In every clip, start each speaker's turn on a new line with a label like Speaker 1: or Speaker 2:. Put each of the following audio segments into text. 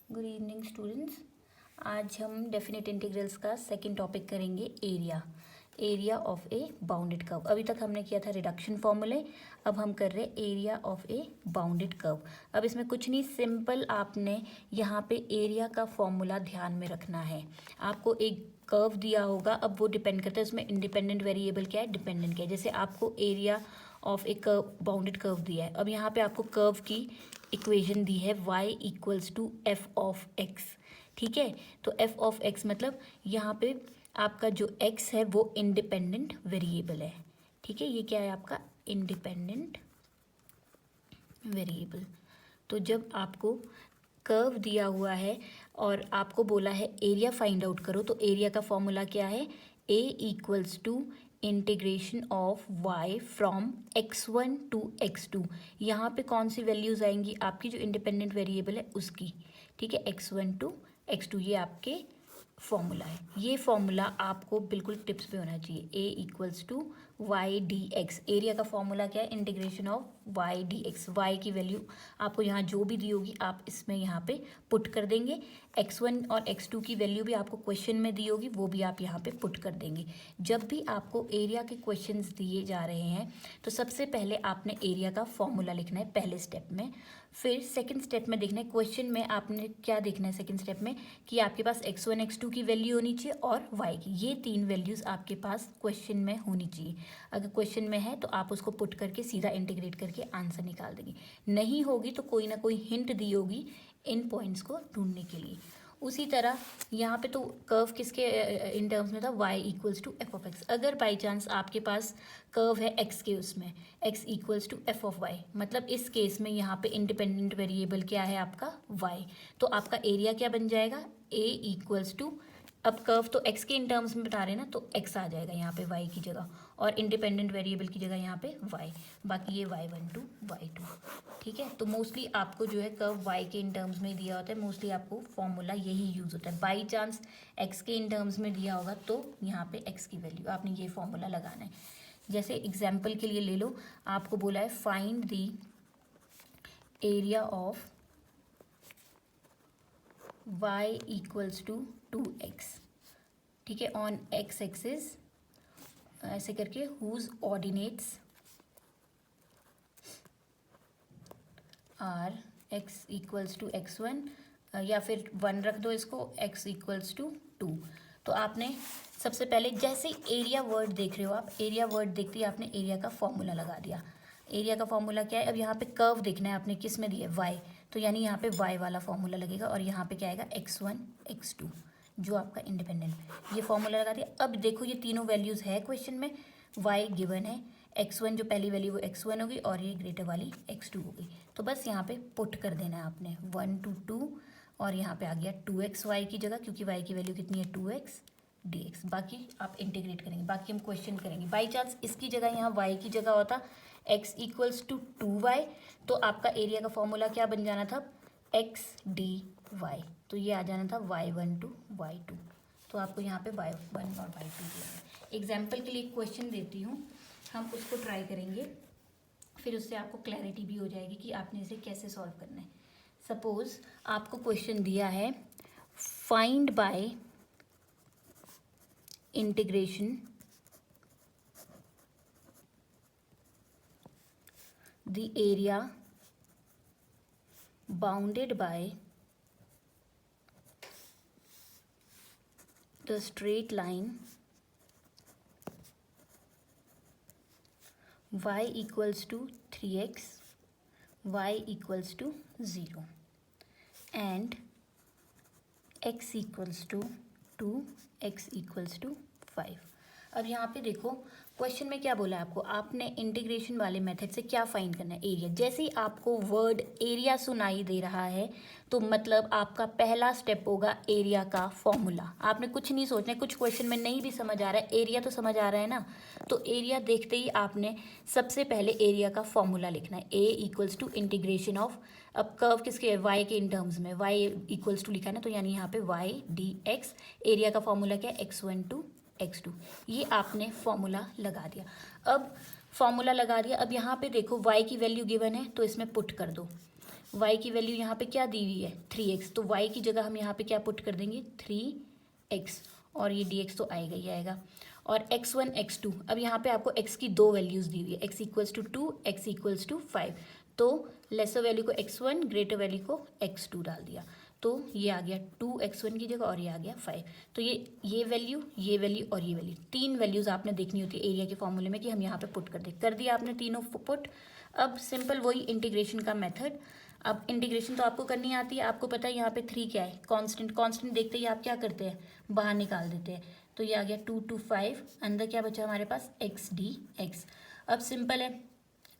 Speaker 1: Good evening students. आज हम definite integrals का सेकंड टॉपिक करेंगे, area of a bounded curve. अभी तक हमने किया था रिडक्शन फॉर्मूले, अब हम कर रहे हैं area of a bounded curve. अब इसमें कुछ नहीं, सिंपल आपने यहाँ पे एरिया का फॉर्मूला ध्यान में रखना है। आपको एक कर्व दिया होगा, अब वो डिपेंड करता है उसमें इंडिपेंडेंट वेरिएबल क्या है, डिपेंडेंट क्या है। जैसे आपको area of A curve, bounded curve दिया है, अब यहाँ पे आपको कर्व की इक्वेशन दी है y equals to f of x. ठीक है, तो एफ ऑफ एक्स मतलब यहाँ पे आपका जो x है वो इंडिपेंडेंट वेरिएबल है। ठीक है, ये क्या है आपका इंडिपेंडेंट वेरिएबल। तो जब आपको कर्व दिया हुआ है और आपको बोला है एरिया फाइंड आउट करो, तो एरिया का फॉर्मूला क्या है, a equals to integration of y from x1 to x2। यहाँ पे कौन सी वैल्यूज आएंगी, आपकी जो इंडिपेंडेंट वेरिएबल है उसकी। ठीक है, x1 टू x2 ये आपके फॉर्मूला है। ये फॉर्मूला आपको बिल्कुल टिप्स पे होना चाहिए। a equals to y d x, area का फॉर्मूला क्या है, integration of y d x. Y की वैल्यू आपको यहाँ जो भी दी होगी आप इसमें यहाँ पे पुट कर देंगे। x1 और x2 की वैल्यू भी आपको क्वेश्चन में दी होगी, वो भी आप यहाँ पे पुट कर देंगे। जब भी आपको एरिया के क्वेश्चंस दिए जा रहे हैं तो सबसे पहले आपने एरिया का फॉर्मूला लिखना है पहले स्टेप में। फिर सेकंड स्टेप में देखना है, क्वेश्चन में आपने क्या देखना है सेकंड स्टेप में, कि आपके पास x1 x2 की वैल्यू होनी चाहिए और y की। ये तीन वैल्यूज़ आपके पास क्वेश्चन में होनी चाहिए। अगर क्वेश्चन में है तो आप उसको पुट करके सीधा इंटीग्रेट करके आंसर निकाल देंगे। नहीं होगी तो कोई ना कोई हिंट दी होगी इन पॉइंट्स को ढूंढने के लिए। उसी तरह यहाँ पे तो कर्व किसके इन टर्म्स में था, y equals to f of x. अगर बाई चांस आपके पास कर्व है x के, उसमें x equals to f of y, मतलब इस केस में यहाँ पे इंडिपेंडेंट वेरिएबल क्या है आपका y, तो आपका एरिया क्या बन जाएगा, a इक्वल्स टू, अब कर्व तो x के इन टर्म्स में बता रहे हैं ना, तो x आ जाएगा यहाँ पे y की जगह, और इंडिपेंडेंट वेरिएबल की जगह यहाँ पे y, बाकी ये y1 टू y2। ठीक है, तो मोस्टली आपको जो है कर्व y के इन टर्म्स में दिया होता है, मोस्टली आपको फॉर्मूला यही यूज़ होता है। बाई चांस x के इन टर्म्स में दिया होगा तो यहाँ पे x की वैल्यू आपने ये फॉर्मूला लगाना है। जैसे एग्जाम्पल के लिए ले लो, आपको बोला है find the area of y equals to 2x। ठीक है, ऑन x एक्सिस ऐसे करके, whose ordinates are x equals to x1, या फिर 1 रख दो इसको, x इक्वल्स टू 2। तो आपने सबसे पहले जैसे एरिया वर्ड देख रहे हो आप, एरिया वर्ड देखते ही आपने एरिया का फॉर्मूला लगा दिया। एरिया का फॉर्मूला क्या है, अब यहाँ पे कर्व देखना है आपने, किस में दिया है, y, तो यानी यहाँ पे y वाला फॉर्मूला लगेगा, और यहाँ पे क्या आएगा x1 x2 जो आपका इंडिपेंडेंट, ये फॉर्मूला लगा दिया। अब देखो ये तीनों वैल्यूज़ है क्वेश्चन में, y गिवन है, x1 जो पहली वैल्यू वो x1 होगी और ये ग्रेटर वाली x2 होगी। तो बस यहाँ पे पुट कर देना है आपने 1 to 2, और यहाँ पे आ गया 2x y की जगह, क्योंकि y की वैल्यू कितनी है 2x dx। बाकी आप इंटीग्रेट करेंगे, बाकी हम क्वेश्चन करेंगे। बाई चांस इसकी जगह यहाँ y की जगह होता x इक्वल्स टू 2y, तो आपका एरिया का फॉर्मूला क्या बन जाना था, x dy, तो ये आ जाना था y1 टू y2। तो आपको यहाँ पे y1 और y2 दिया है। एग्जाम्पल के लिए एक क्वेश्चन देती हूँ, हम उसको ट्राई करेंगे, फिर उससे आपको क्लैरिटी भी हो जाएगी कि आपने इसे कैसे सॉल्व करना है। सपोज आपको क्वेश्चन दिया है, find by integration the area bounded by the straight line y equals to 3x, y equals to 0 and x equals to 2, x equals to 5। अब यहाँ पे देखो क्वेश्चन में क्या बोला है आपको, आपने इंटीग्रेशन वाले मेथड से क्या फाइंड करना है, एरिया। जैसे ही आपको वर्ड एरिया सुनाई दे रहा है तो मतलब आपका पहला स्टेप होगा एरिया का फॉर्मूला। आपने कुछ नहीं सोचना है, कुछ क्वेश्चन में नहीं भी समझ आ रहा है, एरिया तो समझ आ रहा है ना, तो एरिया देखते ही आपने सबसे पहले एरिया का फॉर्मूला लिखना है। ए इक्वल्स टू इंटीग्रेशन ऑफ, अब कर्व किसके है, y के इन टर्म्स में, y इक्वल्स टू लिखा है ना, तो यानी यहाँ पे y dx, एरिया का फॉर्मूला क्या है, x1 टू x2, ये आपने फॉर्मूला लगा दिया। अब फॉर्मूला लगा दिया, अब यहाँ पे देखो y की वैल्यू गिवन है तो इसमें पुट कर दो, y की वैल्यू यहाँ पे क्या दी हुई है 3x, तो y की जगह हम यहाँ पे क्या पुट कर देंगे 3x, और ये dx तो आएगा ही आएगा। और x1 x2, अब यहाँ पे आपको x की दो वैल्यूज़ दी हुई है, x equals to 2, x equals to 5, तो लेसर वैल्यू को x1, ग्रेटर वैल्यू को x2 डाल दिया, तो ये आ गया 2x1 की जगह और ये आ गया 5। तो ये वैल्यू, ये वैल्यू और ये वैल्यू, तीन वैल्यूज़ आपने देखनी होती है एरिया के फॉर्मूले में कि हम यहाँ पे पुट कर दिया आपने तीनों पुट। अब सिंपल वही इंटीग्रेशन का मेथड। अब इंटीग्रेशन तो आपको करनी आती है, आपको पता है यहाँ पे 3 क्या है कांस्टेंट देखते ही आप क्या करते हैं बाहर निकाल देते हैं, तो ये आ गया 2 to 5, अंदर क्या बचा हमारे पास x dx। अब सिंपल है,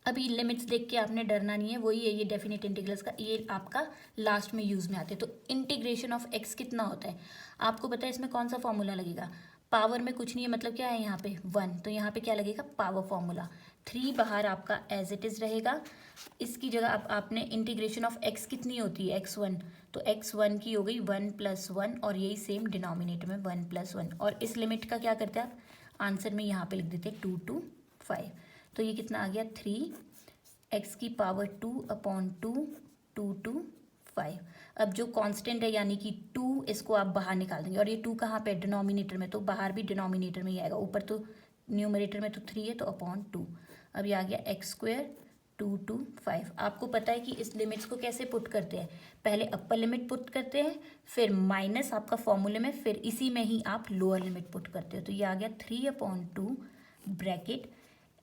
Speaker 1: अभी लिमिट्स देख के आपने डरना नहीं है, वही है ये डेफिनेट इंटीग्रल्स का, ये आपका लास्ट में यूज़ में आते हैं। तो इंटीग्रेशन ऑफ x कितना होता है आपको पता है, इसमें कौन सा फॉर्मूला लगेगा, पावर में कुछ नहीं है, मतलब क्या है यहाँ पे 1, तो यहाँ पे क्या लगेगा पावर फॉर्मूला, 3 बाहर आपका एज इट इज़ रहेगा, इसकी जगह अब आपने इंटीग्रेशन ऑफ x कितनी होती है x1, तो x1 की हो गई 1 + 1, और यही सेम डिनोमिनेटर में 1 + 1, और इस लिमिट का क्या करते हैं आप आंसर में यहाँ पे लिख देते हैं 2 to 5, तो ये कितना आ गया 3x की पावर 2/2, 2 to 5। अब जो कांस्टेंट है यानी कि 2, इसको आप बाहर निकाल देंगे, और ये 2 कहाँ पे डिनोमिनेटर में, तो बाहर भी डिनोमिनेटर में ही आएगा, ऊपर तो न्यूमरेटर में तो 3 है तो /2। अब ये आ गया x² 2 to 5। आपको पता है कि इस लिमिट्स को कैसे पुट करते हैं, पहले अपर लिमिट पुट करते हैं, फिर माइनस आपका फॉर्मूले में, फिर इसी में ही आप लोअर लिमिट पुट करते हो, तो ये आ गया 3/2 ब्रैकेट,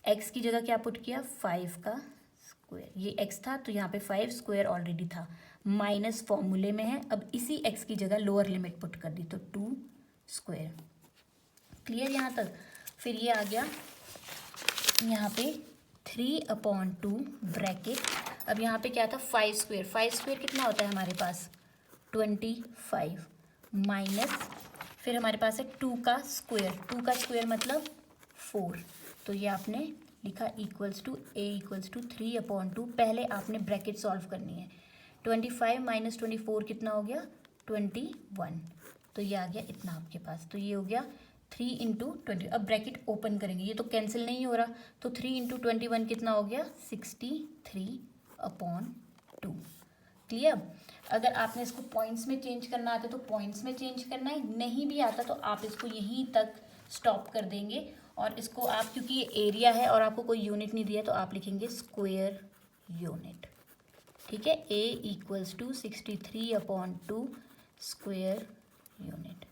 Speaker 1: x की जगह क्या पुट किया 5 का स्क्वायर, ये x था तो यहाँ पे 5 स्क्वायर ऑलरेडी था, माइनस फॉर्मूले में है, अब इसी x की जगह लोअर लिमिट पुट कर दी तो 2 स्क्वायर। क्लियर यहाँ तक। फिर ये आ गया यहाँ पे 3/2 ब्रैकेट, अब यहाँ पे क्या था 5 स्क्वायर, 5 स्क्वायर कितना होता है हमारे पास 25, माइनस फिर हमारे पास है 2 का स्क्वायर, 2 का स्क्वायर मतलब 4, तो ये आपने लिखा equals to a equals to 3/2, पहले आपने ब्रैकेट सॉल्व करनी है, 25 - 24 कितना हो गया 21, तो ये आ गया इतना आपके पास, तो ये हो गया 3 × 20। अब ब्रैकेट ओपन करेंगे, ये तो कैंसिल नहीं हो रहा, तो 3 × 21 कितना हो गया 63/2। क्लियर। अगर आपने इसको पॉइंट्स में चेंज करना आता है तो पॉइंट्स में चेंज करना है, नहीं भी आता तो आप इसको यहीं तक स्टॉप कर देंगे, और इसको आप क्योंकि ये एरिया है और आपको कोई यूनिट नहीं दिया तो आप लिखेंगे स्क्वायर यूनिट, ठीक है, a equals to 63/2 square unit,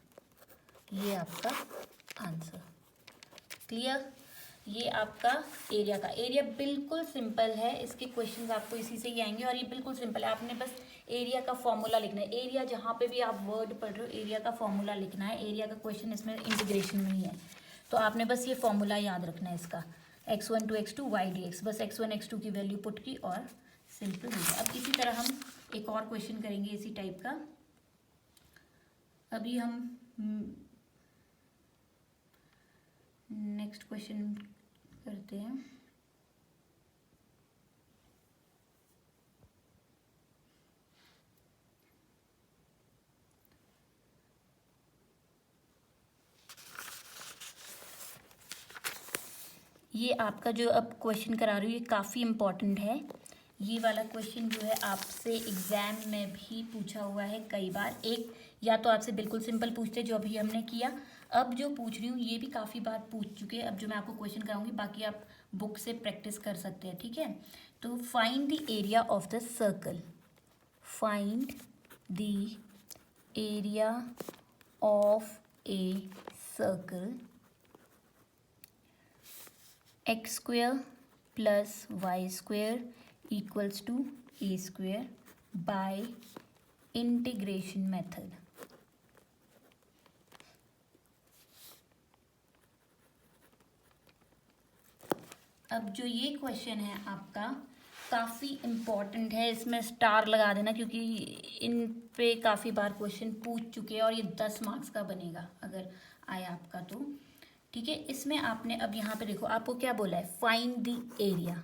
Speaker 1: ये आपका आंसर। क्लियर। ये आपका एरिया का, एरिया बिल्कुल सिंपल है, इसके क्वेश्चंस आपको इसी से ही आएंगे, और ये बिल्कुल सिंपल है, आपने बस एरिया का फॉर्मूला लिखना है, एरिया जहाँ पे भी आप वर्ड पढ़ रहे हो एरिया का फॉर्मूला लिखना है, एरिया का क्वेश्चन इसमें इंटीग्रेशन में ही है, तो आपने बस ये फॉर्मूला याद रखना है इसका, x1 to x2 y dx, बस x1 x2 की वैल्यू पुट की और सिंपल हो गया। अब इसी तरह हम एक और क्वेश्चन करेंगे इसी टाइप का, अभी हम नेक्स्ट क्वेश्चन करते हैं। ये आपका जो अब क्वेश्चन करा रही हूँ ये काफ़ी इम्पॉर्टेंट है, ये वाला क्वेश्चन जो है आपसे एग्ज़ाम में भी पूछा हुआ है कई बार, एक या तो आपसे बिल्कुल सिंपल पूछते जो अभी हमने किया, अब जो पूछ रही हूँ ये भी काफ़ी बार पूछ चुके हैं, अब जो मैं आपको क्वेश्चन कराऊंगी बाकी आप बुक से प्रैक्टिस कर सकते हैं, ठीक है। तो find the area of the circle, find the area of a circle x² + y² equals to a² by integration method। अब जो ये क्वेश्चन है आपका काफ़ी इम्पॉर्टेंट है, इसमें स्टार लगा देना क्योंकि इन पे काफ़ी बार क्वेश्चन पूछ चुके हैं और ये 10 मार्क्स का बनेगा अगर आया आपका तो, ठीक है। इसमें आपने अब यहाँ पे देखो आपको क्या बोला है, फाइंड द एरिया।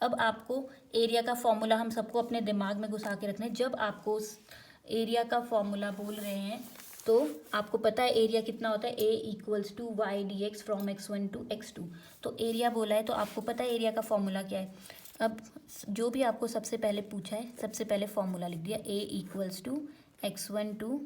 Speaker 1: अब आपको एरिया का फॉर्मूला हम सबको अपने दिमाग में घुसा के रखना है, जब आपको एरिया का फॉर्मूला बोल रहे हैं तो आपको पता है एरिया कितना होता है, a equals to y d x from x1 to x2, तो एरिया बोला है तो आपको पता है एरिया का फॉर्मूला क्या है, अब जो भी आपको सबसे पहले पूछा है, सबसे पहले फॉर्मूला लिख दिया, a equals to x1 to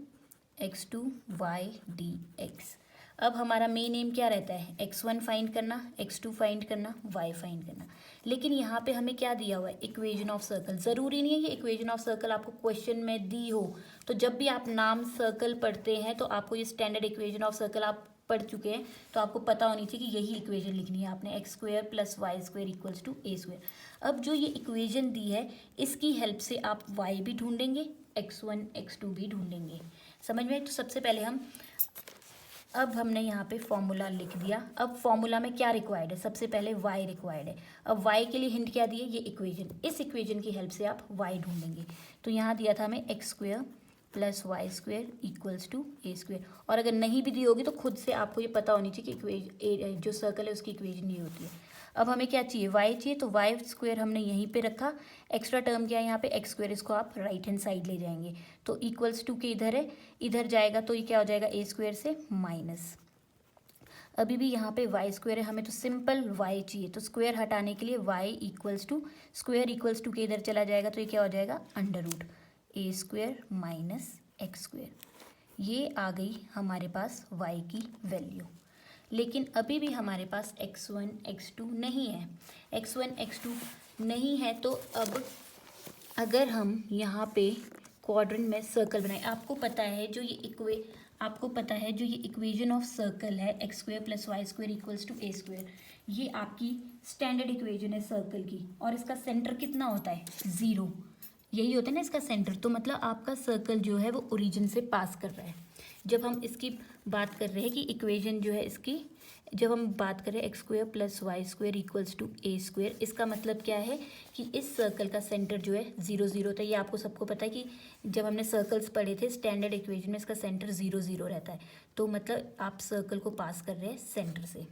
Speaker 1: x2 y dx। अब हमारा मेन एम क्या रहता है, x1 फाइंड करना, x2 फाइंड करना, y फाइंड करना। लेकिन यहाँ पे हमें क्या दिया हुआ है, इक्वेशन ऑफ सर्कल। ज़रूरी नहीं है कि इक्वेशन ऑफ सर्कल आपको क्वेश्चन में दी हो। तो जब भी आप नाम सर्कल पढ़ते हैं तो आपको ये स्टैंडर्ड इक्वेशन ऑफ सर्कल आप पढ़ चुके हैं, तो आपको पता होनी चाहिए कि यही इक्वेशन लिखनी है आपने, x square plus y square equals to a square. अब जो ये इक्वेशन दी है इसकी हेल्प से आप y भी ढूंढेंगे, x1 x2 भी ढूंढेंगे। समझ में? तो सबसे पहले अब हमने यहाँ पे फॉर्मूला लिख दिया। अब फॉर्मूला में क्या रिक्वायर्ड है, सबसे पहले y रिक्वायर्ड है। अब y के लिए हिंट क्या दिए, ये इक्वेशन, इस इक्वेशन की हेल्प से आप y ढूंढेंगे। तो यहाँ दिया था हमें x square plus y square equals to a square. और अगर नहीं भी दी होगी तो खुद से आपको ये पता होनी चाहिए कि इक्वेशन जो सर्कल है उसकी इक्वेशन ये होती है। अब हमें क्या चाहिए, y चाहिए, तो वाई स्क्वेयर हमने यहीं पे रखा। एक्स्ट्रा टर्म क्या है यहाँ पे, एक्स स्क्वेयर, इसको आप राइट हैंड साइड ले जाएंगे तो इक्वल्स टू के इधर है, इधर जाएगा तो ये क्या हो जाएगा, ए स्क्वेयर से माइनस। अभी भी यहाँ पे वाई स्क्वेयर है, हमें तो सिंपल y चाहिए, तो स्क्वेयर हटाने के लिए y equals to, square equals to के इधर चला जाएगा तो ये क्या हो जाएगा, under root a square minus x square. ये आ गई हमारे पास y की वैल्यू। लेकिन अभी भी हमारे पास x1 x2 नहीं है, x1 x2 नहीं है। तो अब अगर हम यहाँ पे क्वाड्रेंट में सर्कल बनाए, आपको पता है जो ये इक्वेशन ऑफ सर्कल है, x square plus y square equals to a square, ये आपकी स्टैंडर्ड इक्वेशन है सर्कल की। और इसका सेंटर कितना होता है, 0, यही होता है ना इसका सेंटर। तो मतलब आपका सर्कल जो है वो ओरिजिन से पास कर रहा है। जब हम इसकी बात कर रहे हैं कि इक्वेशन जो है इसकी, जब हम बात करें x square plus y square equals to a square, इसका मतलब क्या है कि इस सर्कल का सेंटर जो है 0 0 होता है। ये आपको सबको पता है कि जब हमने सर्कल्स पढ़े थे स्टैंडर्ड इक्वेशन में इसका सेंटर 0 0 रहता है। तो मतलब आप सर्कल को पास कर रहे हैं सेंटर से,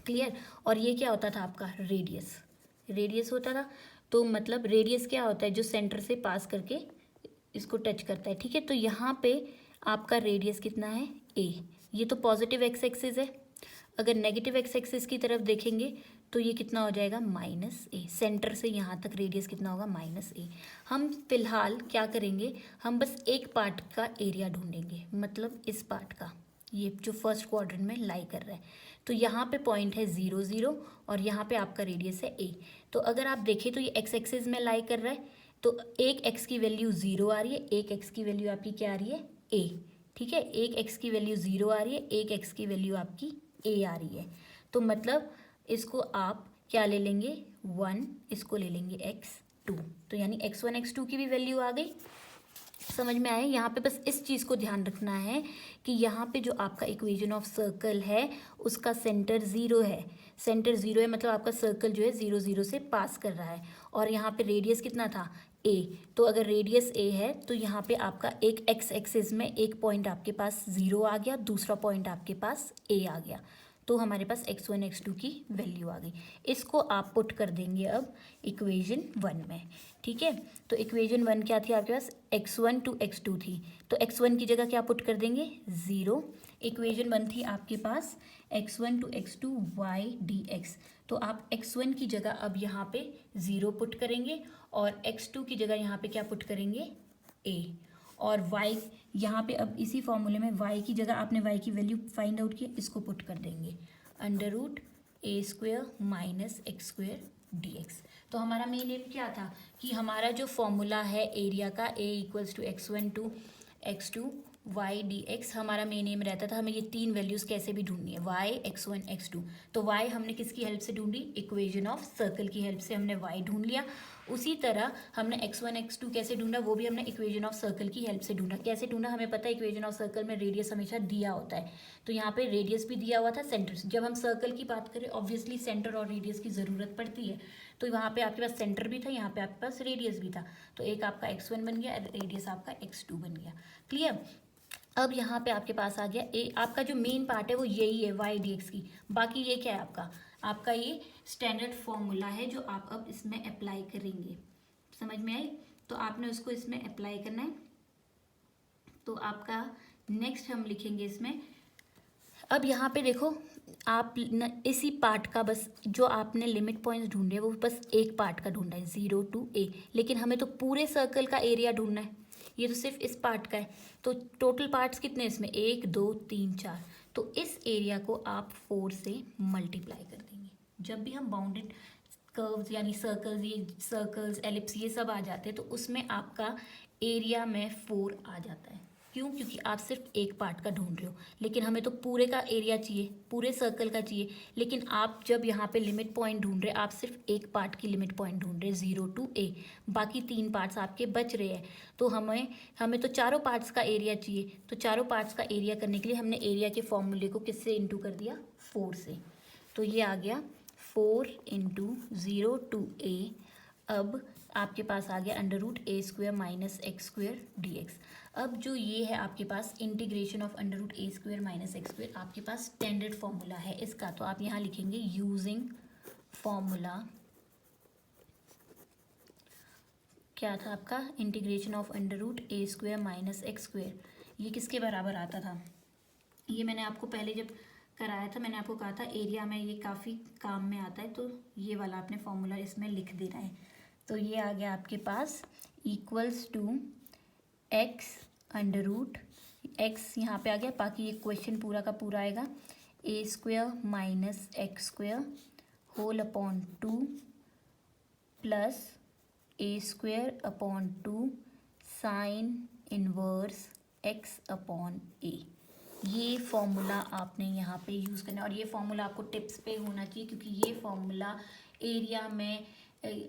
Speaker 1: क्लियर। और ये क्या होता था आपका, रेडियस होता था। तो मतलब रेडियस क्या होता है, जो सेंटर से पास करके इसको टच करता है, ठीक है। तो यहाँ पे आपका रेडियस कितना है, ए। ये तो पॉजिटिव एक्स एक्सिस है। अगर नेगेटिव एक्स एक्सिस की तरफ देखेंगे तो ये कितना हो जाएगा, माइनस ए। सेंटर से यहाँ तक रेडियस कितना होगा, माइनस ए। हम फिलहाल क्या करेंगे, हम बस एक पार्ट का एरिया ढूंढेंगे, मतलब इस पार्ट का, ये जो फर्स्ट क्वाड्रेंट में लाई कर रहा है। तो यहाँ पे पॉइंट है 0 0 और यहाँ पे आपका रेडियस है ए। तो अगर आप देखें तो ये एक्स एक्सिस में लाई कर रहा है, तो एक एक्स की वैल्यू 0 आ रही है, एक एक्स की वैल्यू आपकी क्या आ रही है, ए, ठीक है। एक एक्स की वैल्यू 0 आ रही है, एक एक्स की वैल्यू आपकी ए आ रही है। तो मतलब इसको आप क्या ले लेंगे, 1, इसको ले लेंगे x2। तो यानी x1 x2 की भी वैल्यू आ गई। समझ में आए? यहाँ पे बस इस चीज़ को ध्यान रखना है कि यहाँ पे जो आपका इक्वेशन ऑफ सर्कल है उसका सेंटर 0 है। सेंटर 0 है मतलब आपका सर्कल जो है 0 0 से पास कर रहा है। और यहाँ पे रेडियस कितना था, a। तो अगर रेडियस a है तो यहाँ पे आपका एक एक्स एक्सिस में एक पॉइंट आपके पास 0 आ गया, दूसरा पॉइंट आपके पास a आ गया। तो हमारे पास x1 x2 की वैल्यू आ गई। इसको आप पुट कर देंगे अब इक्वेशन 1 में, ठीक है। तो इक्वेशन 1 क्या थी आपके पास, x1 टू x2 थी। तो x1 की जगह क्या पुट कर देंगे, 0। इक्वेशन 1 थी आपके पास x1 to x2 y dx। तो आप x1 की जगह अब यहाँ पे 0 पुट करेंगे और x2 की जगह यहाँ पे क्या पुट करेंगे, a। और y यहाँ पे अब इसी फॉर्मूले में y की जगह आपने y की वैल्यू फाइंड आउट की, इसको पुट कर देंगे, under root a square minus x square dx। तो हमारा मेन एम क्या था कि हमारा जो फॉर्मूला है एरिया का, a equals to x1 to x2 y dx, हमारा मेन एम रहता था हमें ये तीन वैल्यूज़ कैसे भी ढूंढनी है, y x1 x2। तो y हमने किसकी हेल्प से ढूंढी, इक्वेशन ऑफ सर्कल की हेल्प से हमने y ढूंढ लिया। उसी तरह हमने x1 x2 कैसे ढूंढा, वो भी हमने इक्वेशन ऑफ सर्कल की हेल्प से ढूंढा। कैसे ढूंढा, हमें पता है इक्वेशन ऑफ सर्कल में रेडियस हमेशा दिया होता है। तो यहाँ पे रेडियस भी दिया हुआ था, सेंटर। जब हम सर्कल की बात करें ऑब्वियसली सेंटर और रेडियस की ज़रूरत पड़ती है। तो वहाँ पे आपके पास सेंटर भी था, यहाँ पे आपके पास रेडियस भी था। तो एक आपका x1 बन गया, रेडियस आपका x2 बन गया, क्लियर। अब यहाँ पे आपके पास आ गया ए। आपका जो मेन पार्ट है वो यही है y dx की। बाकी ये क्या है आपका ये स्टैंडर्ड फॉर्मूला है जो आप अब इसमें अप्लाई करेंगे। समझ में आई? तो आपने उसको इसमें अप्लाई करना है। तो आपका नेक्स्ट हम लिखेंगे इसमें, अब यहाँ पे देखो आप न इसी पार्ट का बस जो आपने लिमिट पॉइंट्स ढूंढे वो बस एक पार्ट का ढूंढा है 0 to a, लेकिन हमें तो पूरे सर्कल का एरिया ढूंढना है, ये तो सिर्फ इस पार्ट का है। तो टोटल पार्ट्स कितने इसमें, 1 2 3 4, तो इस एरिया को आप 4 से मल्टीप्लाई कर देंगे। जब भी हम बाउंडेड कर्व्स यानी सर्कल्स, ये सर्कल्स एलिप्स ये सब आ जाते हैं तो उसमें आपका एरिया में 4 आ जाता है। क्यों? क्योंकि आप सिर्फ एक पार्ट का ढूंढ रहे हो, लेकिन हमें तो पूरे का एरिया चाहिए, पूरे सर्कल का चाहिए। लेकिन आप जब यहाँ पे लिमिट पॉइंट ढूंढ रहे हैं, आप सिर्फ एक पार्ट की लिमिट पॉइंट ढूंढ रहे हैं 0 to a, बाकी 3 पार्ट्स आपके बच रहे हैं। तो हमें तो चारों पार्ट्स का एरिया चाहिए। तो चारों पार्ट्स का एरिया करने के लिए हमने एरिया के फॉर्मूले को किससे इंटू कर दिया, 4 से। तो ये आ गया 4 इंटू 0 to a। अब आपके पास आ गया √a² माइनस x² dx। अब जो ये है आपके पास integration of √a² minus x², आपके पास स्टैंडर्ड फॉर्मूला है इसका, तो आप यहाँ लिखेंगे यूजिंग फॉर्मूला। क्या था आपका, integration of √a² minus x²। ये किसके बराबर आता था, ये मैंने आपको पहले जब कराया था मैंने आपको कहा था एरिया में ये काफ़ी काम में आता है, तो ये वाला आपने फॉर्मूला इसमें लिख देना है। तो ये आ गया आपके पास इक्वल्स टू x x यहाँ पे आ गया, बाकी ये क्वेश्चन पूरा का पूरा आएगा a² minus x² whole upon 2 plus a² upon 2 sine inverse x upon a। ये फॉर्मूला आपने यहाँ पे यूज़ करना है, और ये फॉर्मूला आपको टिप्स पे होना चाहिए, क्योंकि ये फॉर्मूला एरिया में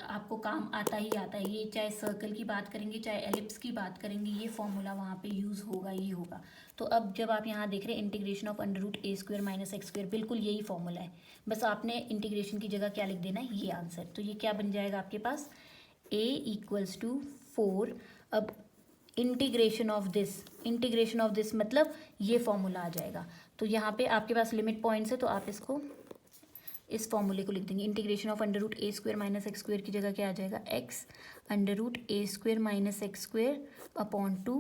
Speaker 1: आपको काम आता ही आता है। ये चाहे सर्कल की बात करेंगे चाहे एलिप्स की बात करेंगे, ये फॉर्मूला वहाँ पे यूज़ होगा ही होगा। तो अब जब आप यहाँ देख रहे हैं integration of √a² minus x², बिल्कुल यही फॉर्मूला है, बस आपने इंटीग्रेशन की जगह क्या लिख देना है, ये आंसर। तो ये क्या बन जाएगा आपके पास, a इक्वल्स टू 4। अब इंटीग्रेशन ऑफ दिस मतलब ये फॉर्मूला आ जाएगा। तो यहाँ पे आपके पास लिमिट पॉइंट्स है, तो आप इसको इस फॉर्मूले को लिख देंगे। Integration of √a² minus x² की जगह क्या आ जाएगा, x √a² minus x² upon 2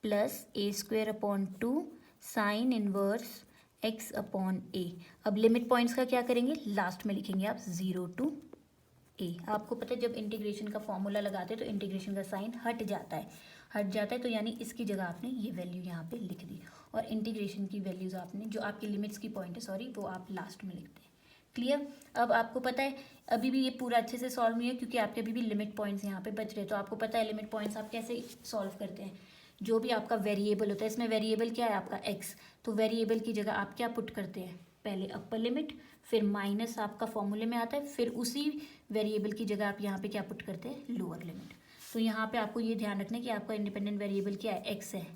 Speaker 1: plus a² upon 2 sine inverse x upon a। अब लिमिट पॉइंट्स का क्या करेंगे, लास्ट में लिखेंगे आप 0 to a। आपको पता है जब इंटीग्रेशन का फॉर्मूला लगाते हैं तो इंटीग्रेशन का साइन हट जाता है, तो यानी इसकी जगह आपने ये वैल्यू यहाँ पे लिख दी, और इंटीग्रेशन की वैल्यूज़ आपने जो आपकी लिमिट्स की पॉइंट है सॉरी वो आप लास्ट में लिखते हैं। क्लियर? अब आपको पता है अभी भी ये पूरा अच्छे से सॉल्व नहीं है, क्योंकि आपके अभी भी लिमिट पॉइंट्स यहाँ पे बच रहे हैं। तो आपको पता है लिमिट पॉइंट्स आप कैसे सॉल्व करते हैं, जो भी आपका वेरिएबल होता है, इसमें वेरिएबल क्या है आपका x, तो वेरिएबल की जगह आप क्या पुट करते हैं, पहले अपर लिमिट, फिर माइनस आपका फॉर्मूले में आता है, फिर उसी वेरिएबल की जगह आप यहाँ पे क्या पुट करते हैं, लोअर लिमिट। तो यहाँ पे आपको ये ध्यान रखना है कि आपका इंडिपेंडेंट वेरिएबल क्या है, x है।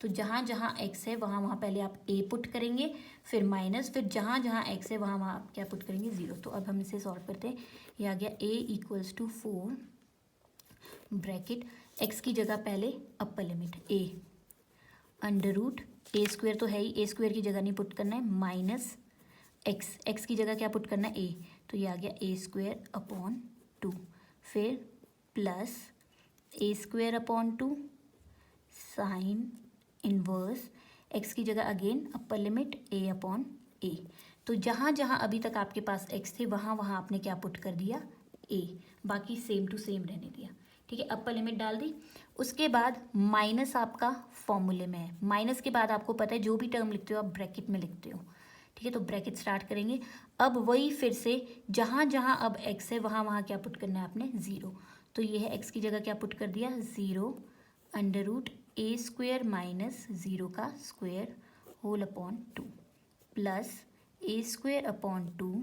Speaker 1: तो जहाँ जहाँ x है वहाँ वहाँ पहले आप a पुट करेंगे, फिर माइनस, फिर जहाँ जहाँ x है वहाँ वहाँ आप क्या पुट करेंगे, 0। तो अब हम इसे सॉल्व करते हैं। ये आ गया a equals to 4 bracket x की जगह पहले अपर लिमिट a √a² तो है ही, a² की जगह नहीं पुट करना है, माइनस x की जगह क्या पुट करना है, a। तो ये आ गया a² अपॉन 2, फिर plus a² upon 2 sine inverse x की जगह again upper limit a upon a। तो जहाँ जहाँ अभी तक आपके पास x थे वहाँ वहाँ आपने क्या पुट कर दिया, a, बाकी सेम टू सेम रहने दिया। ठीक है, अपर लिमिट डाल दी। उसके बाद माइनस आपका फॉर्मूले में है, माइनस के बाद आपको पता है जो भी टर्म लिखते हो आप ब्रैकेट में लिखते हो। ठीक है, तो ब्रैकेट स्टार्ट करेंगे। अब वही फिर से जहाँ जहाँ अब x है वहाँ वहाँ क्या पुट करना है आपने, 0। तो ये है x की जगह क्या पुट कर दिया, 0 √a² माइनस 0 का square whole upon 2 plus a² upon 2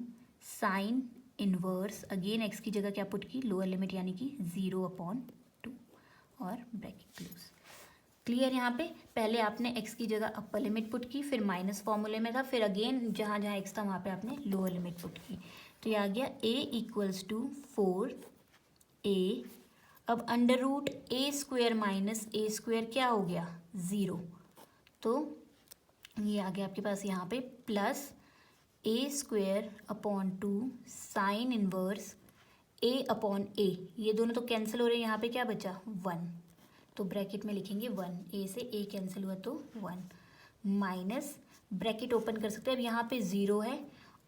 Speaker 1: sine inverse again x की जगह क्या पुट की, लोअर लिमिट यानी कि 0 अपॉन 2 और ब्रैकेट क्लोज। क्लियर? यहाँ पे पहले आपने x की जगह अपर लिमिट पुट की, फिर माइनस फॉर्मूले में था, फिर अगेन जहाँ जहाँ x था वहाँ पे आपने लोअर लिमिट पुट की। तो ये आ गया a इक्वल्स टू 4a। अब √a² माइनस a² क्या हो गया, 0। तो ये आ गया आपके पास यहाँ पे plus a² upon 2 sine inverse a upon a, ये दोनों तो कैंसिल हो रहे हैं, यहाँ पे क्या बचा, 1। तो ब्रैकेट में लिखेंगे 1, a से a कैंसिल हुआ तो 1, माइनस ब्रैकेट ओपन कर सकते हैं। अब यहाँ पे 0 है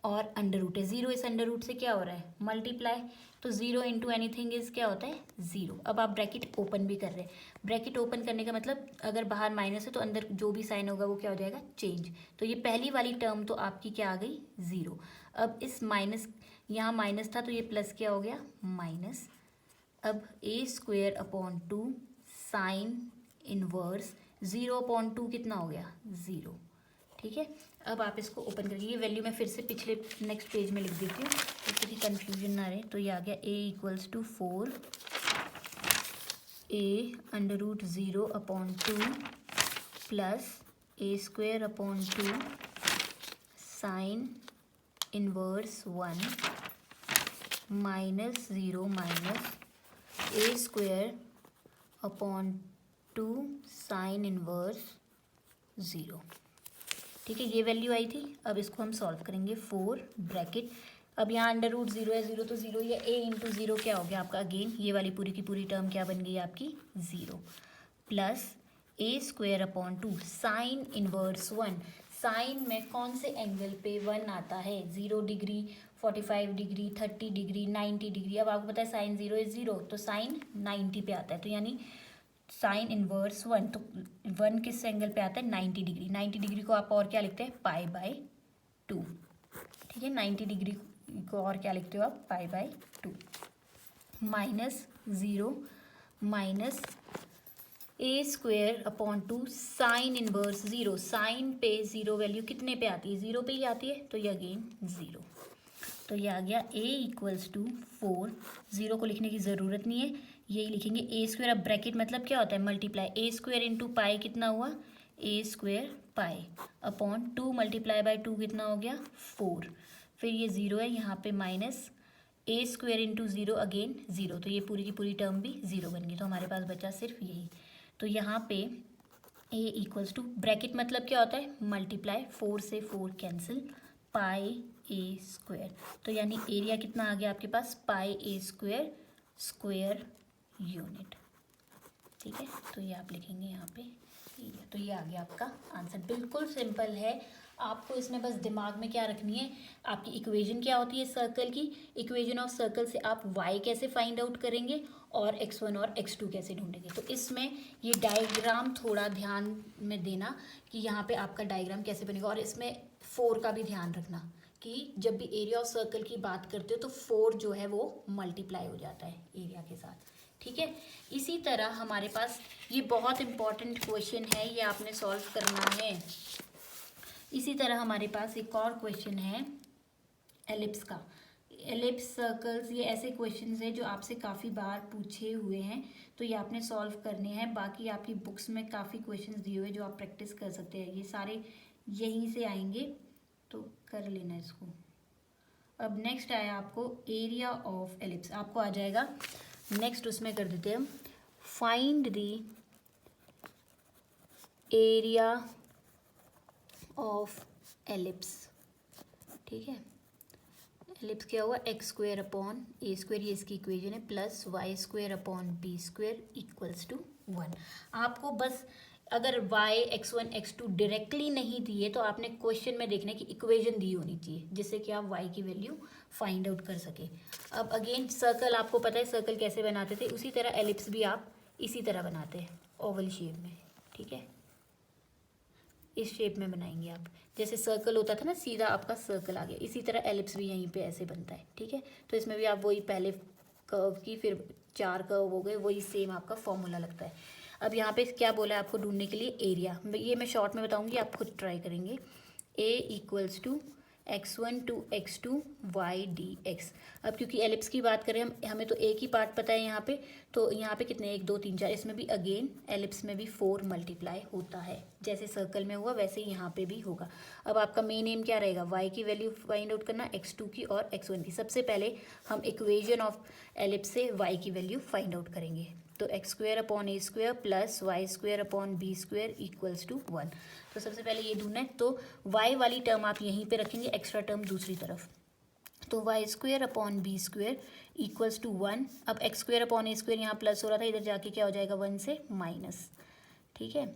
Speaker 1: और अंडर रूट है, 0 इस अंडर रूट से क्या हो रहा है मल्टीप्लाई, तो 0 इंटू एनीथिंग इज क्या होता है 0। अब आप ब्रैकेट ओपन भी कर रहे हैं, ब्रैकेट ओपन करने का मतलब अगर बाहर माइनस है तो अंदर जो भी साइन होगा वो क्या हो जाएगा चेंज। तो ये पहली वाली टर्म तो आपकी क्या आ गई 0। अब इस माइनस, यहाँ माइनस था तो ये प्लस क्या हो गया माइनस। अब ए स्क्वेयर अपॉन 2 साइन इनवर्स 0/2 कितना हो गया 0। ठीक है, अब आप इसको ओपन करिए, ये वैल्यू मैं फिर से पिछले नेक्स्ट पेज में लिख देती हूँ तो किसी कन्फ्यूजन ना रहे। तो ये आ गया a equals to 4 a under root 0/2 plus a square upon 2 sine inverse 1 minus 0 minus a square upon 2 sine inverse 0। ठीक है, ये वैल्यू आई थी। अब इसको हम सॉल्व करेंगे 4 ब्रैकेट, अब यहाँ अंडर रूट 0 है, 0 तो 0 ही है, a इंटू 0 क्या हो गया आपका अगेन ये वाली पूरी की पूरी टर्म क्या बन गई आपकी 0 plus a square upon 2 sine inverse 1। Sine में कौन से एंगल पे 1 आता है 0 डिग्री 45 डिग्री 30 डिग्री 90 डिग्री। अब आपको पता है साइन 0 इज 0 तो साइन 90 पे आता है, तो यानी साइन इनवर्स 1, तो 1 किस एंगल पे आता है 90 डिग्री। 90 डिग्री को आप और क्या लिखते हैं पाई बाय 2। ठीक है, 90 डिग्री को और क्या लिखते हो आप pi by 2 minus 0 minus a square upon 2 sine inverse 0। Sine पे 0 वैल्यू कितने पे आती है 0 पे ही आती है, तो ये अगेन 0। तो ये आ गया a इक्वल्स टू 4, 0 को लिखने की ज़रूरत नहीं है, यही लिखेंगे ए स्क्वेयर। अब ब्रैकेट मतलब क्या होता है multiply, a square into pi कितना हुआ a square pi upon 2 multiply by 2 कितना हो गया 4। फिर ये 0 है यहाँ पे minus a square into 0 again 0, तो ये पूरी की पूरी टर्म भी 0 बन गई। तो हमारे पास बचा सिर्फ यही। तो यहाँ पे a इक्वल्स टू ब्रैकेट मतलब क्या होता है मल्टीप्लाई, 4 से 4 कैंसिल पाई ए स्क्वेयर, तो यानी एरिया कितना आ गया आपके पास पाई ए स्क्वेयर स्क्वेयर यूनिट। ठीक है, तो ये आप लिखेंगे यहाँ पे एरिया। तो ये आ गया आपका आंसर, बिल्कुल सिंपल है। आपको इसमें बस दिमाग में क्या रखनी है, आपकी इक्वेशन क्या होती है सर्कल की, इक्वेशन ऑफ सर्कल से आप y कैसे फाइंड आउट करेंगे और x1 और x2 कैसे ढूंढेंगे। तो इसमें ये डायग्राम थोड़ा ध्यान में देना कि यहाँ पे आपका डायग्राम कैसे बनेगा, और इसमें 4 का भी ध्यान रखना कि जब भी एरिया ऑफ सर्कल की बात करते हो तो 4 जो है वो मल्टीप्लाई हो जाता है एरिया के साथ। ठीक है, इसी तरह हमारे पास ये बहुत इंपॉर्टेंट क्वेश्चन है, ये आपने सॉल्व करना है। इसी तरह हमारे पास एक और क्वेश्चन है एलिप्स का, एलिप्स सर्कल्स, ये ऐसे क्वेश्चंस हैं जो आपसे काफ़ी बार पूछे हुए हैं, तो ये आपने सॉल्व करने हैं। बाकी आपकी बुक्स में काफ़ी क्वेश्चंस दिए हुए जो आप प्रैक्टिस कर सकते हैं, ये सारे यहीं से आएंगे, तो कर लेना इसको। अब नेक्स्ट आया आपको एरिया ऑफ एलिप्स, आपको आ जाएगा नेक्स्ट, उसमें कर देते हैं हम find the area of ellipse. ठीक है, एलिप्स क्या हुआ x square upon a square, ये इसकी इक्वेशन है, plus y square upon b square equals to 1। आपको बस अगर y x1 x2 डायरेक्टली नहीं दिए तो आपने क्वेश्चन में देखना है कि इक्वेशन दी होनी चाहिए जिससे कि आप y की वैल्यू फाइंड आउट कर सके। अब अगेन सर्कल, आपको पता है सर्कल कैसे बनाते थे, उसी तरह एलिप्स भी आप इसी तरह बनाते हैं ओवल शेप में। ठीक है, इस शेप में बनाएंगे आप, जैसे सर्कल होता था ना सीधा आपका सर्कल आ गया, इसी तरह एलिप्स भी यहीं पे ऐसे बनता है। ठीक है, तो इसमें भी आप वही पहले कर्व की फिर 4 कर्व हो गए, वही सेम आपका फॉर्मूला लगता है। अब यहाँ पे क्या बोला है आपको ढूंढने के लिए एरिया, ये मैं शॉर्ट में बताऊंगी, आप खुद ट्राई करेंगे। a equals to x1 to x2 y dx। अब क्योंकि एलिप्स की बात करें हमें तो एक ही पार्ट पता है यहाँ पे, तो यहाँ पे कितने 1 2 3 4, इसमें भी अगेन एलिप्स में भी 4 मल्टीप्लाई होता है, जैसे सर्कल में हुआ वैसे ही यहाँ पे भी होगा। अब आपका मेन एम क्या रहेगा, y की वैल्यू फाइंड आउट करना, x2 की और x1 की। सबसे पहले हम इक्वेशन ऑफ एलिप्स से y की वैल्यू फाइंड आउट करेंगे, तो x square upon a square plus y square upon b square equals to 1। तो सबसे पहले ये ढूंढना है, तो y वाली टर्म आप यहीं पे रखेंगे, एक्स्ट्रा टर्म दूसरी तरफ, तो y square upon b square equals to 1। अब x square upon a square यहाँ प्लस हो रहा था, इधर जाके क्या हो जाएगा 1 से माइनस। ठीक है,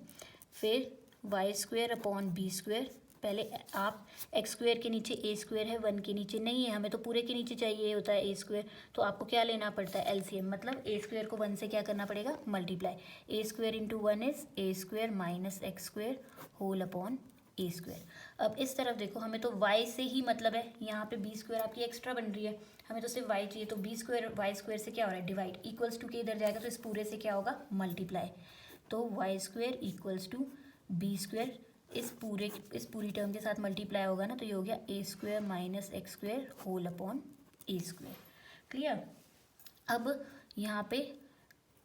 Speaker 1: फिर y square upon b square पहले आप एक्स स्क्वायर के नीचे ए स्क्वायर है, 1 के नीचे नहीं है, हमें तो पूरे के नीचे चाहिए होता है ए स्क्वायर, तो आपको क्या लेना पड़ता है एलसीएम, मतलब ए स्क्वायर को 1 से क्या करना पड़ेगा multiply, a square into 1 is a square minus x square whole upon a square. अब इस तरफ देखो, हमें तो y से ही मतलब है, यहाँ पे बी स्क्वायर आपकी एक्स्ट्रा बन रही है, हमें तो सिर्फ y चाहिए, तो बी स्क्वायर वाई स्क्वायर से क्या हो रहा है डिवाइड, इक्वल्स टू के इधर जाएगा तो इस पूरे से क्या होगा मल्टीप्लाई, तो y square equals to b square इस पूरी टर्म के साथ मल्टीप्लाई होगा ना, तो ये हो गया a square minus x square whole upon a square. Clear. अब यहाँ पे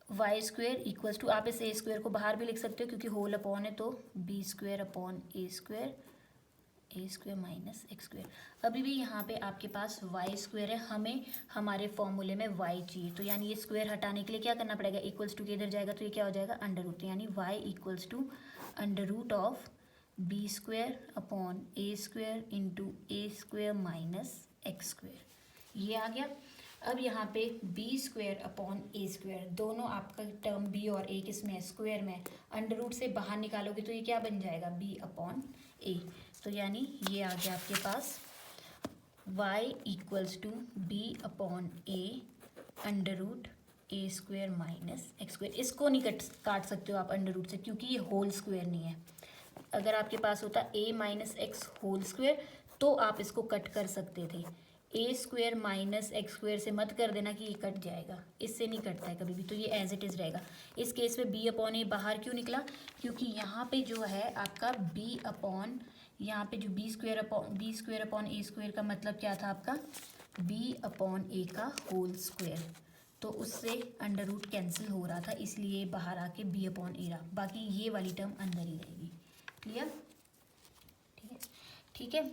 Speaker 1: वाई स्क्वायर इक्वल्स टू, आप इस ए स्क्वायर को बाहर भी लिख सकते हो क्योंकि होल अपॉन है, तो B square upon a square minus x square. अभी भी यहाँ पे आपके पास वाई स्क्वायर है, हमें हमारे फॉर्मूले में वाई चाहिए, तो यानी ये स्क्वायर हटाने के लिए क्या करना पड़ेगा, इक्वल्स टू के इधर जाएगा तो ये क्या हो जाएगा अंडर रूट, यानी y equals to under root of b square upon a square into a square minus x square, ये आ गया। अब यहाँ पे b square upon a square, दोनों आपका टर्म बी और ए किस में है स्क्वायर में, अंडर रूट से बाहर निकालोगे तो ये क्या बन जाएगा बी अपॉन ए, तो यानी ये आ गया आपके पास y equals to b upon a under root a square minus x square. इसको नहीं काट सकते हो आप अंडर रूट से क्योंकि ये होल स्क्वायर नहीं है, अगर आपके पास होता ए माइनस एक्स होल स्क्वायर तो आप इसको कट कर सकते थे, ए स्क्वायर माइनस एक्स स्क्वायर से मत कर देना कि ये कट जाएगा, इससे नहीं कटता है कभी भी, तो ये एज इट इज़ रहेगा। इस केस में बी अपॉन ए बाहर क्यों निकला, क्योंकि यहाँ पे जो है आपका बी अपॉन, यहाँ पे जो B square upon a square का मतलब क्या था आपका बी अपॉन ए का होल स्क्वायर, तो उससे अंडर रूट कैंसिल हो रहा था, इसलिए बाहर आके बी अपॉन ए रहा, बाकी ये वाली टर्म अंदर ही रहेगी। क्लियर। ठीक है,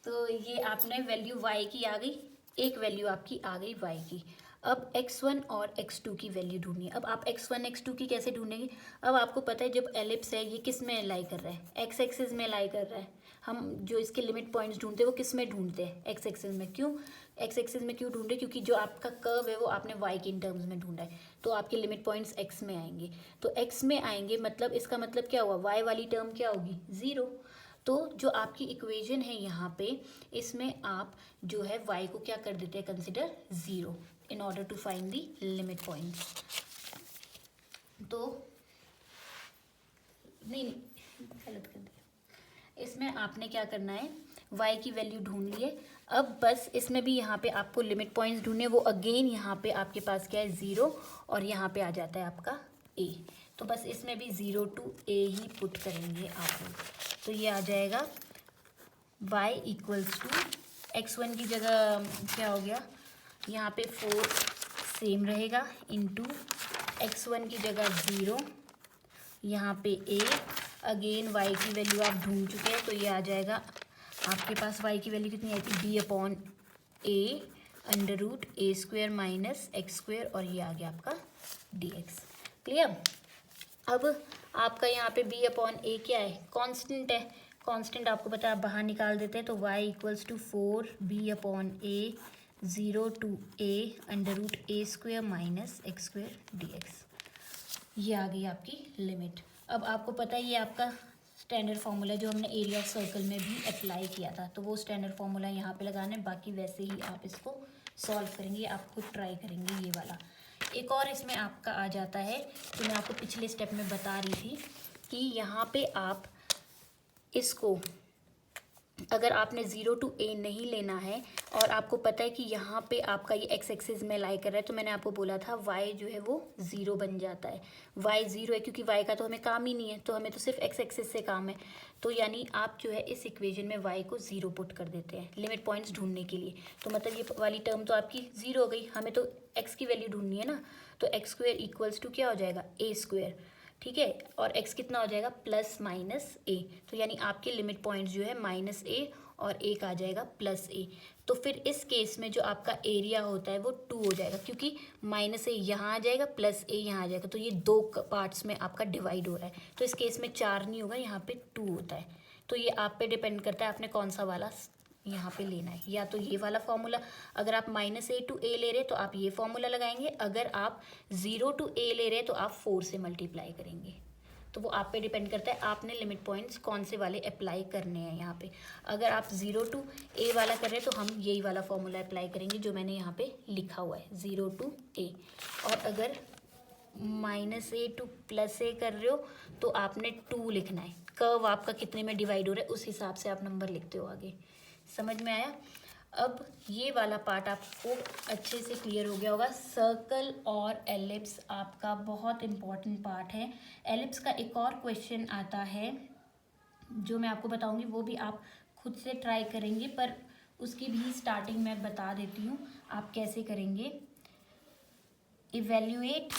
Speaker 1: तो ये आपने वैल्यू y की आ गई, एक वैल्यू आपकी आ गई y की। अब x1 और x2 की वैल्यू ढूंढनी है। अब आप x1 x2 की कैसे ढूंढेंगे, अब आपको पता है जब एलिप्स है ये किस में लाई कर रहा है x एक्सिस में लाई कर रहा है, हम जो इसके लिमिट पॉइंट्स ढूंढते हैं वो किस में ढूंढते हैं x एक्सिस में, क्यों x एक्सिस में क्यों ढूंढे, क्योंकि जो आपका कर्व है वो आपने y के इन टर्म्स में ढूंढा है, तो आपके लिमिट पॉइंट्स x में आएंगे, तो x में आएंगे मतलब इसका मतलब क्या हुआ y वाली टर्म क्या होगी 0, तो जो आपकी इक्वेशन है यहाँ पे इसमें आप जो है y को क्या कर देते हैं consider 0 in order to find the limit points, तो नहीं गलत कर दिया, इसमें आपने क्या करना है y की वैल्यू ढूंढ लिए। अब बस इसमें भी यहाँ पे आपको लिमिट पॉइंट्स ढूंढने, वो अगेन यहाँ पे आपके पास क्या है 0 और यहाँ पे आ जाता है आपका a, तो बस इसमें भी 0 to a ही पुट करेंगे आप लोग, तो ये आ जाएगा y इक्वल्स टू x1 की जगह क्या हो गया यहाँ पे 4 सेम रहेगा इंटू x1 की जगह 0, यहाँ पे a, अगेन y की वैल्यू आप ढूंढ चुके हैं, तो ये आ जाएगा आपके पास y की वैल्यू कितनी आई थी b upon a under root a square minus x square, और ये आ गया आपका dx। क्लियर। अब आपका यहाँ पे b अपॉन ए क्या है कांस्टेंट है, कांस्टेंट आपको पता है आप बाहर निकाल देते हैं, तो y equals to 4b upon a 0 to a under root a square minus x square dx, ये आ गई आपकी लिमिट। अब आपको पता है ये आपका स्टैंडर्ड फार्मूला जो हमने एरिया ऑफ सर्कल में भी अप्लाई किया था, तो वो स्टैंडर्ड फार्मूला यहाँ पे लगाना है, बाकी वैसे ही आप इसको सॉल्व करेंगे, आप खुद ट्राई करेंगे ये वाला। एक और इसमें आपका आ जाता है जो मैं आपको पिछले स्टेप में बता रही थी कि यहाँ पे आप इसको अगर आपने 0 to a नहीं लेना है और आपको पता है कि यहाँ पे आपका ये x एक्सिस में लाई कर रहा है, तो मैंने आपको बोला था y जो है वो 0 बन जाता है, y 0 है क्योंकि y का तो हमें काम ही नहीं है, तो हमें तो सिर्फ x एक्सिस से काम है, तो यानी आप जो है इस इक्वेशन में y को 0 पुट कर देते हैं लिमिट पॉइंट्स ढूंढने के लिए, तो मतलब ये वाली टर्म तो आपकी 0 हो गई, हमें तो x की वैल्यू ढूंढनी है ना, तो एक्स स्क्वायर इक्वल्स टू क्या हो जाएगा a स्क्वायर, ठीक है, और x कितना हो जाएगा प्लस माइनस a, तो यानी आपके लिमिट पॉइंट्स जो है माइनस a और एक आ जाएगा प्लस a, तो फिर इस केस में जो आपका एरिया होता है वो 2 हो जाएगा, क्योंकि माइनस a यहाँ आ जाएगा प्लस a यहाँ आ जाएगा, तो ये 2 पार्ट्स में आपका डिवाइड हो रहा है, तो इस केस में 4 नहीं होगा, यहाँ पे 2 होता है, तो ये आप पे डिपेंड करता है आपने कौन सा वाला यहाँ पे लेना है, या तो ये वाला फॉर्मूला, अगर आप माइनस a to a ले रहे हैं तो आप ये फॉर्मूला लगाएंगे, अगर आप 0 to a ले रहे हैं तो आप 4 से मल्टीप्लाई करेंगे, तो वो आप पे डिपेंड करता है आपने लिमिट पॉइंट्स कौन से वाले अप्लाई करने हैं यहाँ पे। अगर आप 0 टू a वाला कर रहे हैं तो हम यही वाला फॉर्मूला अप्लाई करेंगे जो मैंने यहाँ पे लिखा हुआ है, 0 टू a। और अगर -a टू +a कर रहे हो तो आपने 2 लिखना है। कर्व आपका कितने में डिवाइड हो रहा है उस हिसाब से आप नंबर लिखते हो आगे। समझ में आया? अब ये वाला पार्ट आपको अच्छे से क्लियर हो गया होगा। सर्कल और एलिप्स आपका बहुत इम्पॉर्टेंट पार्ट है। एलिप्स का एक और क्वेश्चन आता है जो मैं आपको बताऊंगी, वो भी आप खुद से ट्राई करेंगे, पर उसकी भी स्टार्टिंग मैं बता देती हूँ आप कैसे करेंगे। इवेल्युएट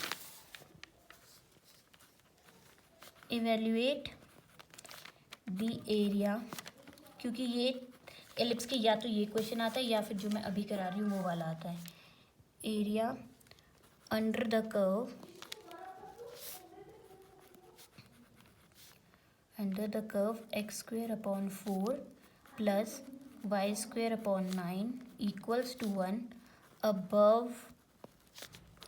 Speaker 1: द एरिया, क्योंकि ये एलिप्स के या तो ये क्वेश्चन आता है या फिर जो मैं अभी करा रही हूँ वो वाला आता है। Area under the curve x² upon 4 plus y² upon 9 equals to 1 above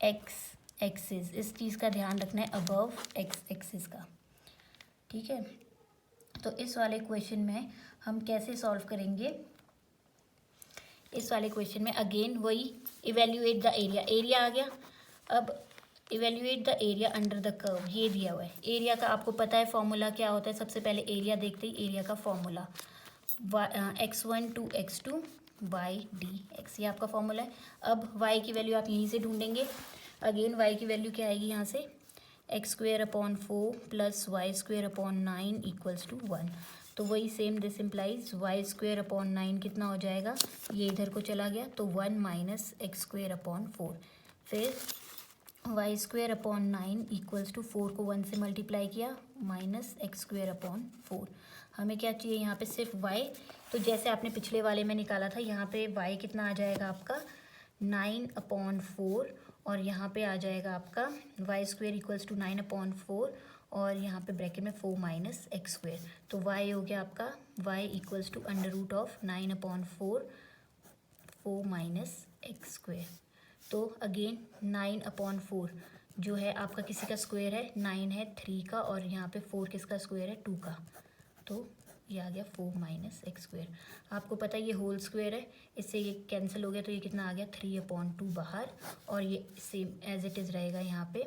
Speaker 1: x axis. इस चीज़ का ध्यान रखना है, अबव x एक्सिस का। ठीक है, तो इस वाले क्वेश्चन में हम कैसे सॉल्व करेंगे? इस वाले क्वेश्चन में अगेन वही इवेल्युएट द एरिया, एरिया आ गया। अब evaluate the area under the curve, ये दिया हुआ है। एरिया का आपको पता है फॉर्मूला क्या होता है? सबसे पहले एरिया देखते ही एरिया का formula x1 to x2 y/dx, ये आपका फॉर्मूला है। अब y की वैल्यू आप यहीं से ढूंढेंगे। अगेन y की वैल्यू क्या आएगी यहाँ से? x² upon 4 plus y² upon 9 equals to 1। तो वही same this implies y² upon 9 कितना हो जाएगा? ये इधर को चला गया तो 1 माइनस x² अपॉन 4। फिर y² अपॉन 9 इक्वल्स टू 4 को 1 से मल्टीप्लाई किया माइनस x² अपॉन 4। हमें क्या चाहिए यहाँ पे? सिर्फ y। तो जैसे आपने पिछले वाले में निकाला था, यहाँ पे y कितना आ जाएगा आपका? 9 अपॉन 4, और यहाँ पे आ जाएगा आपका y² इक्वल्स टू 9 अपॉन 4, और यहाँ पे ब्रैकेट में 4 माइनस x²। तो y हो गया आपका y equals to under root of 9 upon 4 minus x²। तो अगेन 9 अपॉन 4 जो है आपका किसी का स्क्वायर है, 9 है 3 का, और यहाँ पे 4 किसका स्क्वायर है? 2 का। तो ये आ गया 4 माइनस x²। आपको पता है ये होल स्क्वायर है, इससे ये कैंसिल हो गया तो ये कितना आ गया? 3 अपॉन 2 बाहर, और ये सेम एज इट इज़ रहेगा यहाँ पे।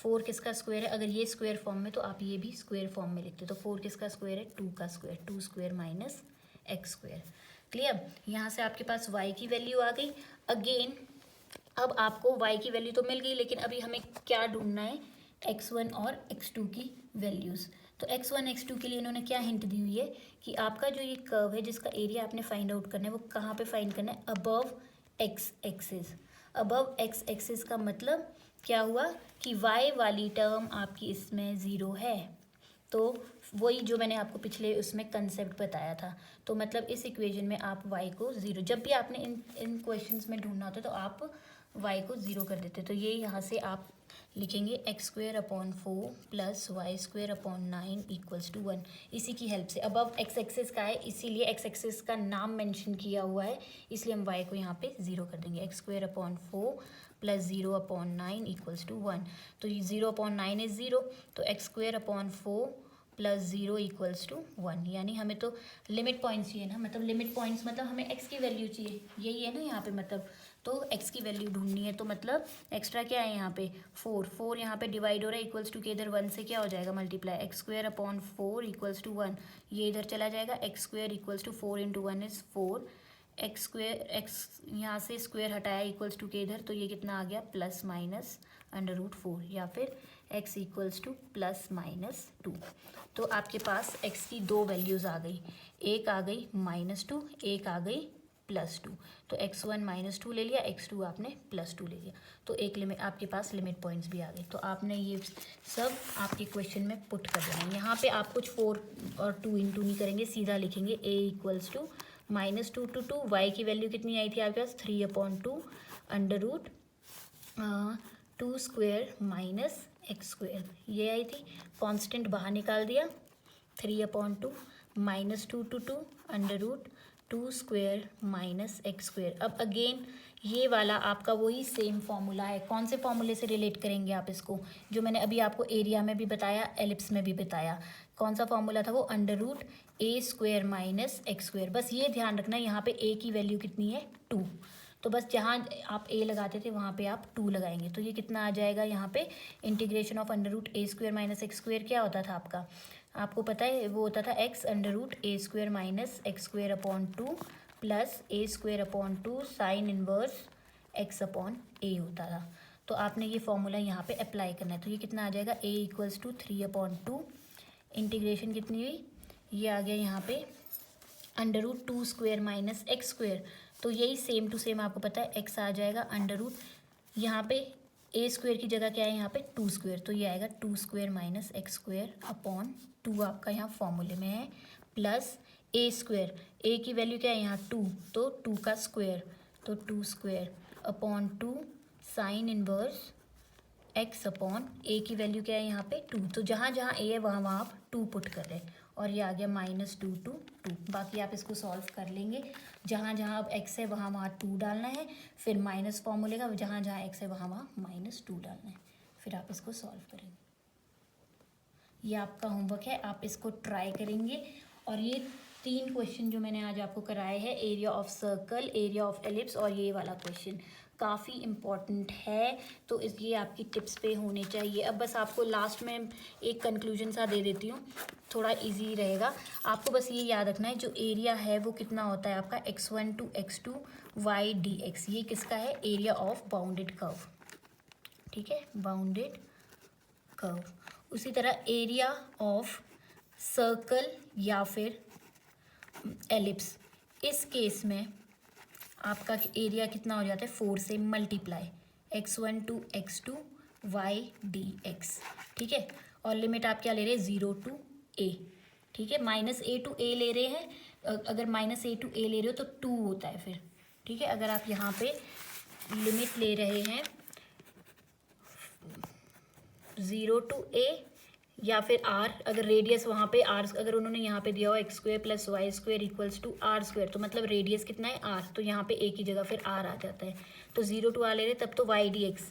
Speaker 1: 4 किसका स्क्वायर है? अगर ये स्क्वायर फॉर्म में तो आप ये भी स्क्वायर फॉर्म में लिखते। तो 4 किसका स्क्वायर है? 2 का स्क्वायर, 2² माइनस x²। क्लियर? यहाँ से आपके पास y की वैल्यू आ गई। अगेन अब आपको y की वैल्यू तो मिल गई, लेकिन अभी हमें क्या ढूंढना है? x1 और x2 की वैल्यूज़। तो x1 x2 के लिए इन्होंने क्या हिंट दी हुई है कि आपका जो ये कर्व है जिसका एरिया आपने फाइंड आउट करना है वो कहाँ पे फाइंड करना है? Above x axis. Above x axis का मतलब क्या हुआ कि y वाली टर्म आपकी इसमें 0 है। तो वही जो मैंने आपको पिछले उसमें कंसेप्ट बताया था। तो मतलब इस इक्वेशन में आप y को 0, जब भी आपने इन क्वेश्चंस में ढूंढना होता है तो आप y को 0 कर देते। तो ये यहाँ से आप लिखेंगे x² upon 4 plus y² upon 9 equals to 1। इसी की हेल्प से अबव x एक्सिस का है, इसीलिए x एक्सिस का नाम मेंशन किया हुआ है, इसलिए हम y को यहाँ पे 0 कर देंगे। x² upon 4 plus 0 upon 9 equals to 1। तो ये 0 अपॉन 9 इज 0, तो x² upon 4 plus 0 equals to 1। यानी हमें तो लिमिट पॉइंट्स चाहिए ना, मतलब लिमिट पॉइंट्स मतलब हमें x की वैल्यू चाहिए, यही है ना यहाँ पे मतलब। तो x की वैल्यू ढूंढनी है, तो मतलब एक्स्ट्रा क्या है यहाँ पे? 4 यहाँ पे डिवाइड हो रहा है इक्वल्स टू के इधर 1 से क्या हो जाएगा? Multiply. x² upon 4 equals to 1, ये इधर चला जाएगा। x² equals to 4 into 1 is 4, x² यहाँ से स्क्वायर हटाया इक्वल्स टू के इधर, तो ये कितना आ गया? प्लस माइनस अंडर रूट 4, या फिर x equals two plus minus 2। तो आपके पास x की दो वैल्यूज़ आ गई, एक आ गई -2, एक आ गई +2। तो x1 -2 ले लिया, x2 आपने +2 ले लिया, तो एक लिमिट आपके पास लिमिट पॉइंट्स भी आ गए। तो आपने ये सब आपके क्वेश्चन में पुट कर देना है। यहाँ पे आप कुछ 4 और 2 इंटू नहीं करेंगे, सीधा लिखेंगे a equals to -2 to 2, y की वैल्यू कितनी आई थी आपके पास? 3/2 अंडर रूट 2² माइनस x², ये आई थी। कांस्टेंट बाहर निकाल दिया, 3/2 -2 to 2 under root 2² minus x²। अब अगेन ये वाला आपका वही सेम फॉर्मूला है। कौन से फॉर्मूले से रिलेट करेंगे आप इसको, जो मैंने अभी आपको एरिया में भी बताया, एलिप्स में भी बताया। कौन सा फॉर्मूला था वो, under root a square minus x square. बस ये ध्यान रखना यहाँ पे ए की वैल्यू कितनी है, 2। तो बस जहाँ आप ए लगाते थे वहाँ पे आप 2 लगाएंगे। तो ये कितना आ जाएगा यहाँ पे, integration of under root a square minus x square क्या होता था आपका, आपको पता है वो होता था x under root a square minus x square upon 2 plus a square upon 2 sine inverse x upon a होता था। तो आपने ये फॉर्मूला यहाँ पे अप्लाई करना है। तो ये कितना आ जाएगा, ए इक्वल्स टू 3/2, इंटीग्रेशन कितनी हुई, ये आ गया यहाँ पे under root 2 square minus x square. तो यही सेम टू सेम आपको पता है एक्स आ जाएगा अंडर रूट, यहाँ पे ए स्क्वेयर की जगह क्या है यहाँ पे 2 स्क्वेयर, तो ये आएगा 2 square minus x square upon 2 आपका यहाँ फॉर्मूले में है, प्लस ए स्क्वेयर, ए की वैल्यू क्या है यहाँ 2, तो 2 का स्क्वेयर, तो 2 square upon 2 sine inverse x upon a की वैल्यू क्या है यहाँ पे 2, तो जहाँ जहाँ ए है वहाँ वहाँ आप 2 पुट कर रहे हैं, और ये आ गया -2 to 2। बाकी आप इसको सॉल्व कर लेंगे, जहाँ जहाँ अब एक्स है वहाँ वहाँ 2 डालना है, फिर माइनस फॉर्मूले का जहाँ जहाँ एक्स है वहाँ वहाँ -2 डालना है, फिर आप इसको सॉल्व करेंगे। ये आपका होमवर्क है, आप इसको ट्राई करेंगे। और ये 3 क्वेश्चन जो मैंने आज आपको कराए हैं, area of circle, area of ellipse और ये वाला क्वेश्चन काफ़ी इम्पॉर्टेंट है, तो इस ये आपकी टिप्स पे होने चाहिए। अब बस आपको लास्ट में एक कंक्लूजन सा दे देती हूँ, थोड़ा इजी रहेगा। आपको बस ये याद रखना है जो एरिया है वो कितना होता है आपका x1 to x2 y dx, ये किसका है, एरिया ऑफ बाउंडेड कर्व, ठीक है, बाउंडेड कर्व। उसी तरह एरिया ऑफ सर्कल या फिर एलिप्स, इस केस में आपका एरिया कितना हो जाता है, 4 से multiply x1 to x2 y dx, ठीक है। और लिमिट आप क्या ले रहे हैं, 0 to a, ठीक है, -a to a ले रहे हैं, अगर -a to a ले रहे हो तो 2 होता है फिर, ठीक है। अगर आप यहाँ पे लिमिट ले रहे हैं 0 to a या फिर r, अगर रेडियस वहाँ पे r, अगर उन्होंने यहाँ पे दिया हो x² + y² equals to r², तो मतलब रेडियस कितना है r, तो यहाँ पे a की जगह फिर r आ जाता है, तो 0 to r ले रहे तब तो y dx,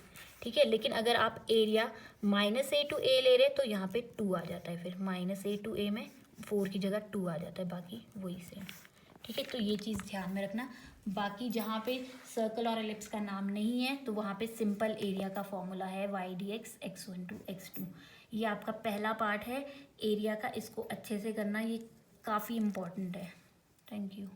Speaker 1: ठीक है। लेकिन अगर आप एरिया -a to a ले रहे तो यहाँ पे 2 आ जाता है, फिर -a to a में 4 की जगह 2 आ जाता है, बाकी वही सेम, ठीक है। तो ये चीज़ ध्यान में रखना। बाकी जहाँ पे सर्कल और एलिप्स का नाम नहीं है तो वहाँ पे सिंपल एरिया का फॉर्मूला है y dx x1 to x2। ये आपका पहला पार्ट है एरिया का, इसको अच्छे से करना, ये काफ़ी इम्पोर्टेंट है। Thank you.